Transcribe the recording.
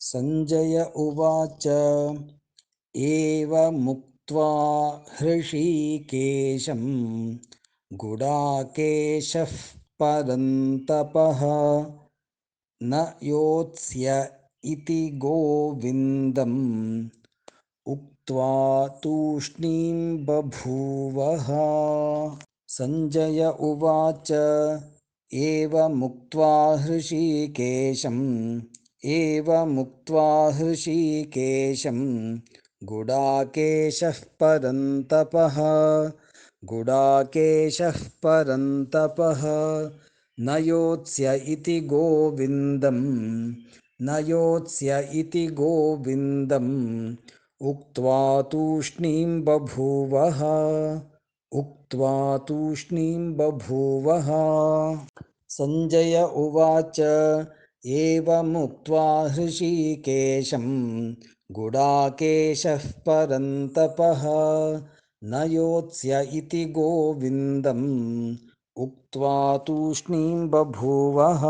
संजय उवाच एवमुक्त्वा हृषीकेशं गुडाकेशः परन्तपः न योत्स्य इति गोविन्दम् उक्त्वा तूष्णीं बभूवः। संजय उवाच एवमुक्त्वा हृषीकेशं गुडाकेशः परन्तपः न योत्स्य इति गोविन्दम् उक्त्वा तूष्णीं बभूवः। संजय उवाच एवमुक्त्वा हृषीकेशं गुडाकेशः परन्तपः न योत्स्य इति गोविन्दम् उक्त्वा तूष्णीं बभूवः।